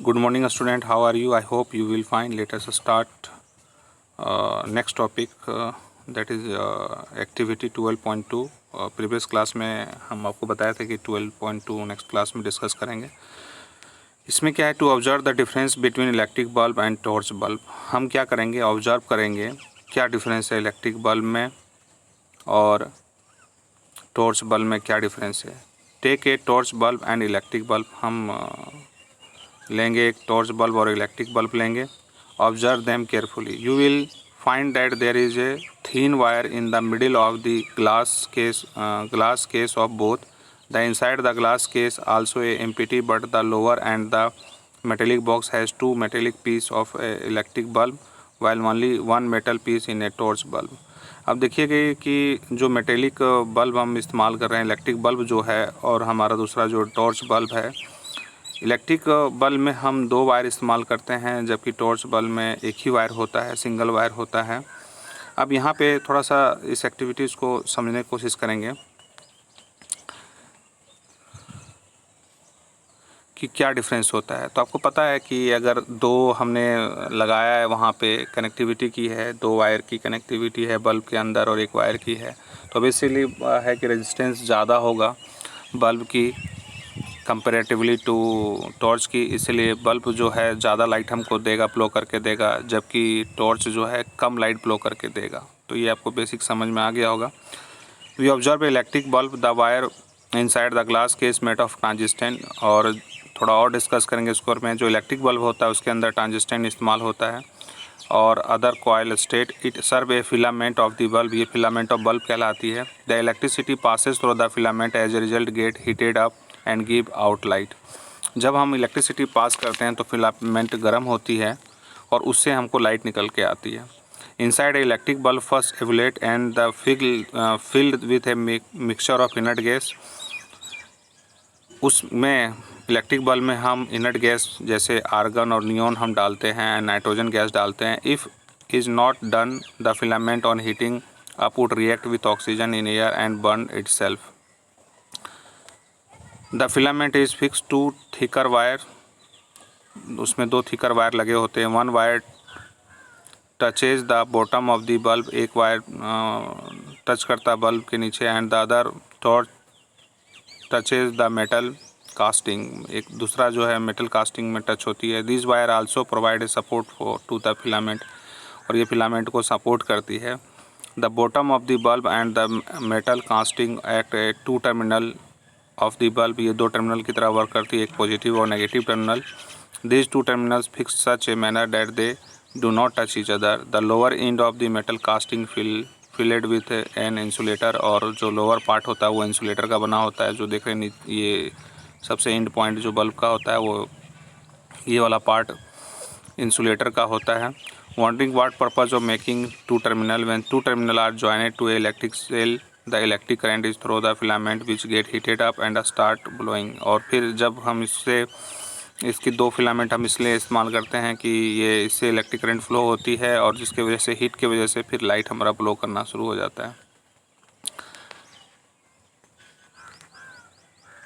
Good morning, student. How are you? I hope you will fine. Let us start next topic, that is activity 12.2. Previous class में हम आपको बताया था कि 12.2 next class में discuss करेंगे। इसमें क्या है, to observe the difference between electric bulb and torch bulb. हम क्या करेंगे, ऑब्जर्व करेंगे क्या डिफरेंस है इलेक्ट्रिक बल्ब में और टॉर्च बल्ब में क्या डिफरेंस है। Take a torch bulb and electric bulb, हम लेंगे एक टॉर्च बल्ब और इलेक्ट्रिक बल्ब लेंगे। Observe them carefully, you will find that there is a thin wire in the middle of the glass case of both. The inside the glass case also a empty, but the lower and the metallic box has two metallic piece of a electric bulb while only one metal piece in a torch bulb. अब देखिए कि जो metallic bulb हम इस्तेमाल कर रहे हैं, electric bulb जो है, और हमारा दूसरा जो टॉर्च बल्ब है। इलेक्ट्रिक बल्ब में हम दो वायर इस्तेमाल करते हैं, जबकि टॉर्च बल्ब में एक ही वायर होता है, सिंगल वायर होता है। अब यहाँ पे थोड़ा सा इस एक्टिविटीज़ को समझने की कोशिश करेंगे कि क्या डिफरेंस होता है। तो आपको पता है कि अगर दो हमने लगाया है, वहाँ पे कनेक्टिविटी की है, दो वायर की कनेक्टिविटी है बल्ब के अंदर और एक वायर की है, तो बेसिकली है कि रेजिस्टेंस ज़्यादा होगा बल्ब की कंपैरेटिवली टू टॉर्च की, इसलिए बल्ब जो है ज़्यादा लाइट हमको देगा, फ्लो करके देगा, जबकि टॉर्च जो है कम लाइट फ्लो करके देगा। तो ये आपको बेसिक समझ में आ गया होगा। We observe electric bulb, the wire inside the glass case made of transistent. और थोड़ा और डिस्कस करेंगे स्कोर में। जो इलेक्ट्रिक बल्ब होता है उसके अंदर ट्रांजिस्टेंट इस्तेमाल होता है और other coil state it serve a filament of the bulb, ये फिलामेंट ऑफ बल्ब कहलाती है। The electricity passes through the filament as a result get heated up and give out light. जब हम इलेक्ट्रिसिटी पास करते हैं तो filament गर्म होती है और उससे हमको लाइट निकल के आती है। Inside a electric bulb first evacuate and the filled with a mixture of inert gas. उसमें इलेक्ट्रिक बल्ब में हम इनर्ट गैस जैसे आर्गन और नियॉन हम डालते हैं, नाइट्रोजन गैस डालते हैं। If is not done the filament on heating up would react with oxygen in air and burn itself. The filament is fix to thicker wire, उसमें दो thicker wire लगे होते हैं। One wire touches the bottom of the bulb, एक wire touch करता है bulb के नीचे, and the other torch touches the metal casting, एक दूसरा जो है मेटल कास्टिंग में टच होती है। This wire also provide a support for to the filament, और ये फिलामेंट को सपोर्ट करती है। The bottom of the bulb and the metal casting act a two terminal of the bulb, ये दो टर्मिनल की तरह वर्क करती है, एक पॉजिटिव और negative terminal. These two terminals fix such a manner that they do not touch each other. The lower end of the metal casting filled with an insulator, और जो लोअर पार्ट होता है वो insulator का बना होता है। जो देख रहे हैं ये सबसे एंड पॉइंट जो बल्ब का होता है वो ये वाला पार्ट इंसुलेटर का होता है। Wondering what purpose of making two terminal, when two terminal are joined to a electric cell the electric current is through the filament which get heated up and start blowing. और फिर जब हम इसकी दो filament हम इसलिए इस्तेमाल करते हैं कि ये इससे इलेक्ट्रिक करंट फ्लो होती है और जिसकी वजह से हीट की वजह से फिर लाइट हमारा फ्लो करना शुरू हो जाता है।